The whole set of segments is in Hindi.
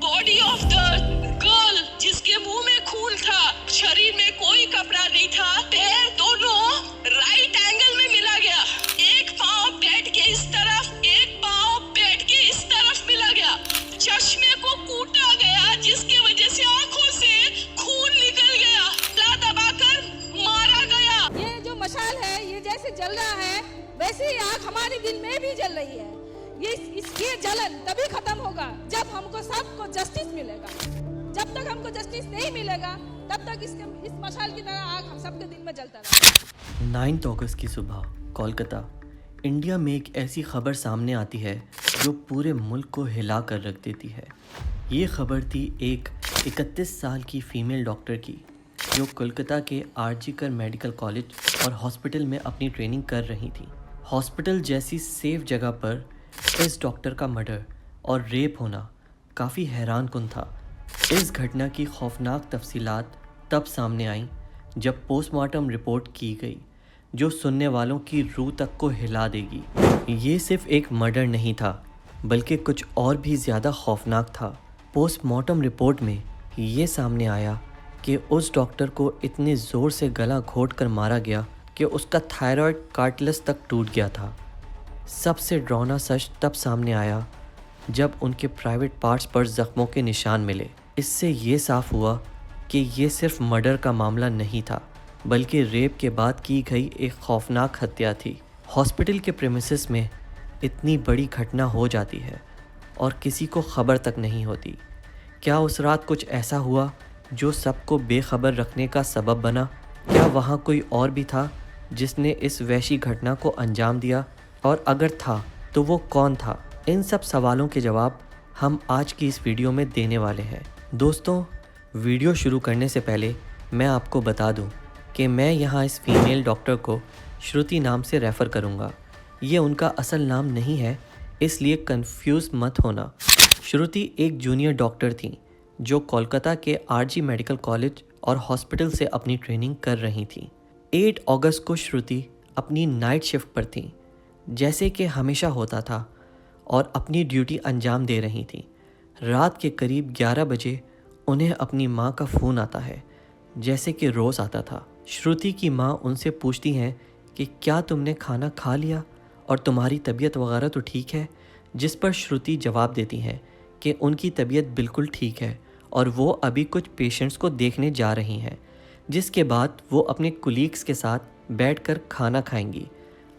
बॉडी ऑफ द गर्ल जिसके मुंह में खून था, शरीर में कोई कपड़ा नहीं था, पैर दोनों राइट एंगल में मिला गया। एक पाँव बेड के इस तरफ, एक पाँव बेड के इस तरफ मिला गया। चश्मे को कूटा गया जिसकी वजह से आंखों से खून निकल गया। ला दबाकर मारा गया। ये जो मशाल है ये जैसे जल रहा है वैसे ही आग हमारे दिल में भी जल रही है। ये जलन तभी खत्म होगा जब हमको सबको जस्टिस मिलेगा। जब तक हमको जस्टिस नहीं मिलेगा तब तक इस मशाल की तरह आग हम सबके दिल में जलता रहेगा। 9 अगस्त की सुबह कोलकाता, इंडिया में एक ऐसी खबर सामने आती है जो पूरे मुल्क को हिला कर रख देती है। ये खबर थी एक 31 साल की फ़ीमेल डॉक्टर की जो कोलकाता के आरजी कर मेडिकल कॉलेज और हॉस्पिटल में अपनी ट्रेनिंग कर रही थी। हॉस्पिटल जैसी सेफ जगह पर इस डॉक्टर का मर्डर और रेप होना काफ़ी हैरानकुन था। इस घटना की खौफनाक तफसीलात तब सामने आईं जब पोस्टमार्टम रिपोर्ट की गई, जो सुनने वालों की रूह तक को हिला देगी। ये सिर्फ एक मर्डर नहीं था बल्कि कुछ और भी ज़्यादा खौफनाक था। पोस्टमार्टम रिपोर्ट में ये सामने आया कि उस डॉक्टर को इतने ज़ोर से गला घोट कर मारा गया कि उसका थायराइड कार्टिलेज तक टूट गया था। सबसे डरावना सच तब सामने आया जब उनके प्राइवेट पार्ट्स पर ज़ख्मों के निशान मिले। इससे ये साफ हुआ कि ये सिर्फ मर्डर का मामला नहीं था बल्कि रेप के बाद की गई एक खौफनाक हत्या थी। हॉस्पिटल के प्रेमिसेस में इतनी बड़ी घटना हो जाती है और किसी को खबर तक नहीं होती। क्या उस रात कुछ ऐसा हुआ जो सबको बेखबर रखने का सबब बना? क्या वहाँ कोई और भी था जिसने इस वैशी घटना को अंजाम दिया, और अगर था तो वो कौन था? इन सब सवालों के जवाब हम आज की इस वीडियो में देने वाले हैं। दोस्तों, वीडियो शुरू करने से पहले मैं आपको बता दूं कि मैं यहाँ इस फीमेल डॉक्टर को श्रुति नाम से रेफ़र करूँगा। ये उनका असल नाम नहीं है, इसलिए कंफ्यूज मत होना। श्रुति एक जूनियर डॉक्टर थी जो कोलकाता के आरजी मेडिकल कॉलेज और हॉस्पिटल से अपनी ट्रेनिंग कर रही थी। 8 अगस्त को श्रुति अपनी नाइट शिफ्ट पर थी, जैसे कि हमेशा होता था, और अपनी ड्यूटी अंजाम दे रही थी। रात के करीब 11 बजे उन्हें अपनी माँ का फ़ोन आता है, जैसे कि रोज़ आता था। श्रुति की माँ उनसे पूछती हैं कि क्या तुमने खाना खा लिया और तुम्हारी तबीयत वगैरह तो ठीक है, जिस पर श्रुति जवाब देती हैं कि उनकी तबीयत बिल्कुल ठीक है और वो अभी कुछ पेशेंट्स को देखने जा रही हैं, जिसके बाद वो अपने कुलीग्स के साथ बैठकर खाना खाएंगी।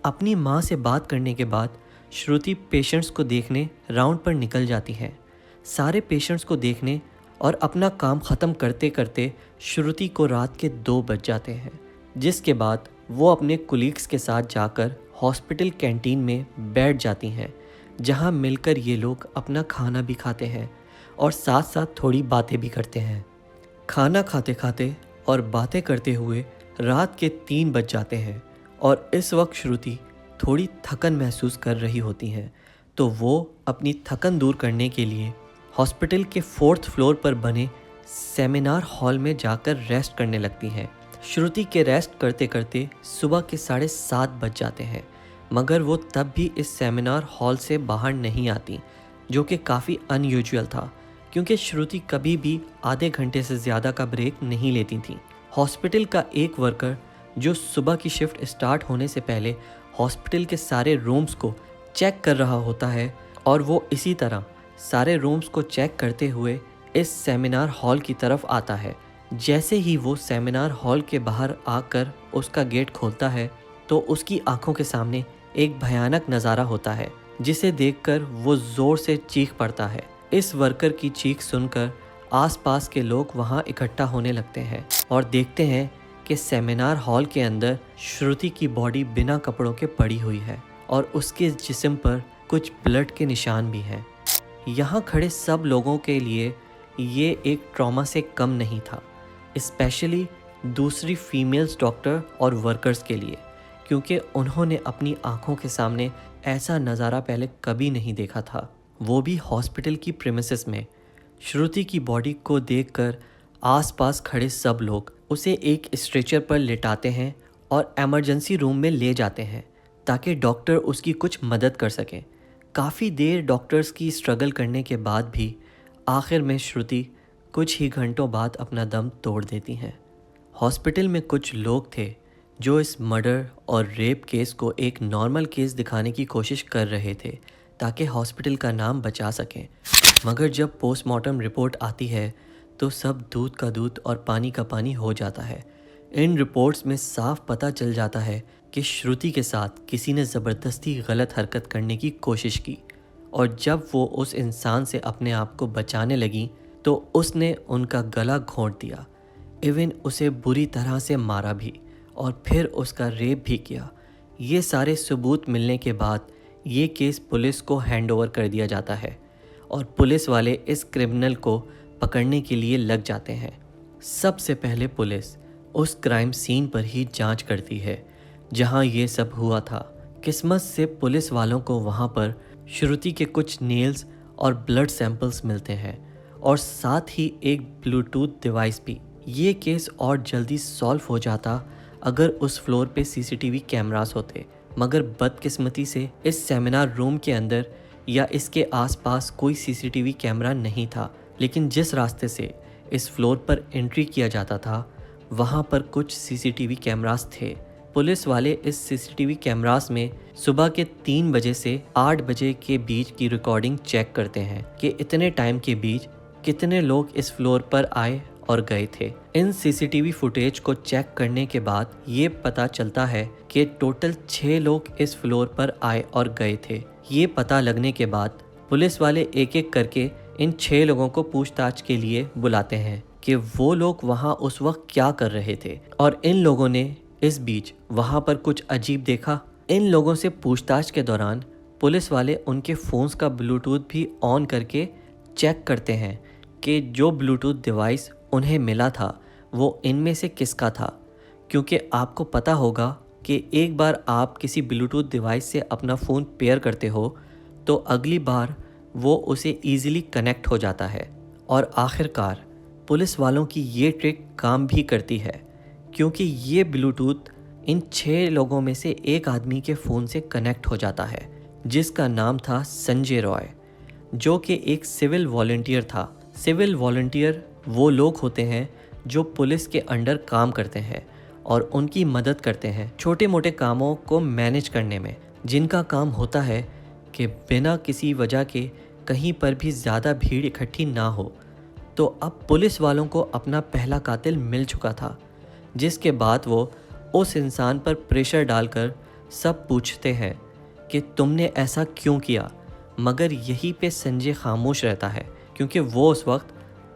अपनी माँ से बात करने के बाद श्रुति पेशेंट्स को देखने राउंड पर निकल जाती हैं। सारे पेशेंट्स को देखने और अपना काम ख़त्म करते करते श्रुति को रात के 2 बज जाते हैं, जिसके बाद वो अपने कुलीग्स के साथ जाकर हॉस्पिटल कैंटीन में बैठ जाती हैं, जहां मिलकर ये लोग अपना खाना भी खाते हैं और साथ साथ थोड़ी बातें भी करते हैं। खाना खाते खाते और बातें करते हुए रात के 3 बज जाते हैं और इस वक्त श्रुति थोड़ी थकन महसूस कर रही होती हैं, तो वो अपनी थकन दूर करने के लिए हॉस्पिटल के 4th फ्लोर पर बने सेमिनार हॉल में जाकर रेस्ट करने लगती हैं। श्रुति के रेस्ट करते करते सुबह के 7:30 बज जाते हैं, मगर वो तब भी इस सेमिनार हॉल से बाहर नहीं आती, जो कि काफ़ी अनयूजुअल था क्योंकि श्रुति कभी भी आधे घंटे से ज़्यादा का ब्रेक नहीं लेती थी। हॉस्पिटल का एक वर्कर जो सुबह की शिफ्ट स्टार्ट होने से पहले हॉस्पिटल के सारे रूम्स को चेक कर रहा होता है, और वो इसी तरह सारे रूम्स को चेक करते हुए इस सेमिनार हॉल की तरफ आता है। जैसे ही वो सेमिनार हॉल के बाहर आकर उसका गेट खोलता है तो उसकी आंखों के सामने एक भयानक नज़ारा होता है, जिसे देखकर वो ज़ोर से चीख पड़ता है। इस वर्कर की चीख सुनकर आसपास के लोग वहाँ इकट्ठा होने लगते हैं और देखते हैं कि सेमिनार हॉल के अंदर श्रुति की बॉडी बिना कपड़ों के पड़ी हुई है और उसके जिस्म पर कुछ ब्लड के निशान भी हैं। यहाँ खड़े सब लोगों के लिए ये एक ट्रॉमा से कम नहीं था, स्पेशली दूसरी फीमेल्स डॉक्टर और वर्कर्स के लिए, क्योंकि उन्होंने अपनी आंखों के सामने ऐसा नज़ारा पहले कभी नहीं देखा था, वो भी हॉस्पिटल की प्रेमिसेस में। श्रुति की बॉडी को देखकर आसपास खड़े सब लोग उसे एक स्ट्रेचर पर लेटाते हैं और इमरजेंसी रूम में ले जाते हैं ताकि डॉक्टर उसकी कुछ मदद कर सकें। काफ़ी देर डॉक्टर्स की स्ट्रगल करने के बाद भी आखिर में श्रुति कुछ ही घंटों बाद अपना दम तोड़ देती हैं। हॉस्पिटल में कुछ लोग थे जो इस मर्डर और रेप केस को एक नॉर्मल केस दिखाने की कोशिश कर रहे थे ताकि हॉस्पिटल का नाम बचा सकें, मगर जब पोस्टमार्टम रिपोर्ट आती है तो सब दूध का दूध और पानी का पानी हो जाता है। इन रिपोर्ट्स में साफ पता चल जाता है कि श्रुति के साथ किसी ने ज़बरदस्ती गलत हरकत करने की कोशिश की और जब वो उस इंसान से अपने आप को बचाने लगी तो उसने उनका गला घोंट दिया, इवन उसे बुरी तरह से मारा भी और फिर उसका रेप भी किया। ये सारे सबूत मिलने के बाद ये केस पुलिस को हैंडओवर कर दिया जाता है और पुलिस वाले इस क्रिमिनल को पकड़ने के लिए लग जाते हैं। सबसे पहले पुलिस उस क्राइम सीन पर ही जांच करती है जहां ये सब हुआ था। किस्मत से पुलिस वालों को वहां पर श्रुति के कुछ नेल्स और ब्लड सैंपल्स मिलते हैं और साथ ही एक ब्लूटूथ डिवाइस भी। ये केस और जल्दी सॉल्व हो जाता अगर उस फ्लोर पे सीसीटीवी कैमरास होते, मगर बदकिस्मती से इस सेमिनार रूम के अंदर या इसके आसपास कोई सीसीटीवी कैमरा नहीं था। लेकिन जिस रास्ते से इस फ्लोर पर एंट्री किया जाता था वहाँ पर कुछ सीसीटीवी कैमरास थे। पुलिस वाले इस सीसीटीवी कैमरास में सुबह के 3 बजे से 8 बजे के बीच की रिकॉर्डिंग चेक करते हैं कि इतने टाइम के बीच कितने लोग इस फ्लोर पर आए और गए थे। इन सीसीटीवी फुटेज को चेक करने के बाद ये पता चलता है कि टोटल 6 लोग इस फ्लोर पर आए और गए थे। ये पता लगने के बाद पुलिस वाले एक एक करके इन 6 लोगों को पूछताछ के लिए बुलाते हैं कि वो लोग वहाँ उस वक्त क्या कर रहे थे और इन लोगों ने इस बीच वहाँ पर कुछ अजीब देखा। इन लोगों से पूछताछ के दौरान पुलिस वाले उनके फ़ोन्स का ब्लूटूथ भी ऑन करके चेक करते हैं कि जो ब्लूटूथ डिवाइस उन्हें मिला था वो इनमें से किसका था, क्योंकि आपको पता होगा कि एक बार आप किसी ब्लूटूथ डिवाइस से अपना फ़ोन पेयर करते हो तो अगली बार वो उसे ईज़िली कनेक्ट हो जाता है। और आखिरकार पुलिस वालों की ये ट्रिक काम भी करती है, क्योंकि ये ब्लूटूथ इन 6 लोगों में से एक आदमी के फ़ोन से कनेक्ट हो जाता है जिसका नाम था संजय रॉय, जो कि एक सिविल वॉलंटियर था। सिविल वॉलंटियर वो लोग होते हैं जो पुलिस के अंडर काम करते हैं और उनकी मदद करते हैं छोटे मोटे कामों को मैनेज करने में, जिनका काम होता है कि बिना किसी वजह के कहीं पर भी ज़्यादा भीड़ इकट्ठी ना हो। तो अब पुलिस वालों को अपना पहला कातिल मिल चुका था, जिसके बाद वो उस इंसान पर प्रेशर डालकर सब पूछते हैं कि तुमने ऐसा क्यों किया, मगर यहीं पे संजय खामोश रहता है क्योंकि वो उस वक्त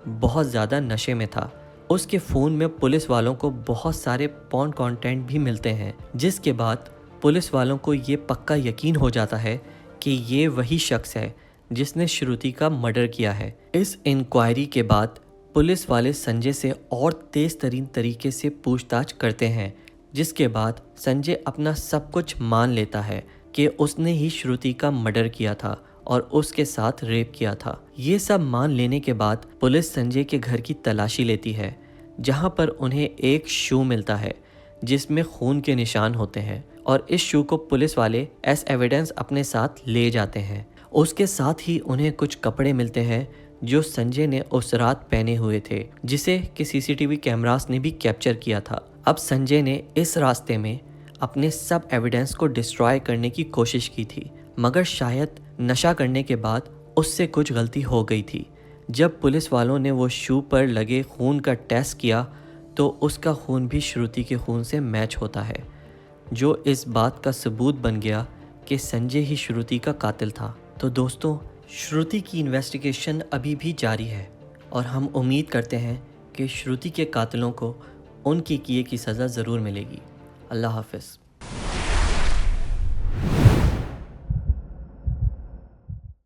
बहुत ज़्यादा नशे में था। उसके फ़ोन में पुलिस वालों को बहुत सारे पॉर्न कंटेंट भी मिलते हैं, जिसके बाद पुलिस वालों को ये पक्का यकीन हो जाता है कि ये वही शख्स है जिसने श्रुति का मर्डर किया है। इस इंक्वायरी के बाद पुलिस वाले संजय से और तेज़ तरीन तरीके से पूछताछ करते हैं, जिसके बाद संजय अपना सब कुछ मान लेता है कि उसने ही श्रुति का मर्डर किया था और उसके साथ रेप किया था। ये सब मान लेने के बाद पुलिस संजय के घर की तलाशी लेती है, जहां पर उन्हें एक शू मिलता है जिसमें खून के निशान होते हैं और इस शू को पुलिस वाले एज एविडेंस अपने साथ ले जाते हैं। उसके साथ ही उन्हें कुछ कपड़े मिलते हैं जो संजय ने उस रात पहने हुए थे, जिसे कि सीसीटीवी कैमरास ने भी कैप्चर किया था। अब संजय ने इस रास्ते में अपने सब एविडेंस को डिस्ट्रॉय करने की कोशिश की थी, मगर शायद नशा करने के बाद उससे कुछ गलती हो गई थी। जब पुलिस वालों ने वो शू पर लगे खून का टेस्ट किया तो उसका खून भी श्रुति के खून से मैच होता है, जो इस बात का सबूत बन गया कि संजय ही श्रुति का कातिल था। तो दोस्तों, श्रुति की इन्वेस्टिगेशन अभी भी जारी है और हम उम्मीद करते हैं कि श्रुति के कातिलों को उनकी किए की सज़ा ज़रूर मिलेगी। अल्लाह हाफ़िज़।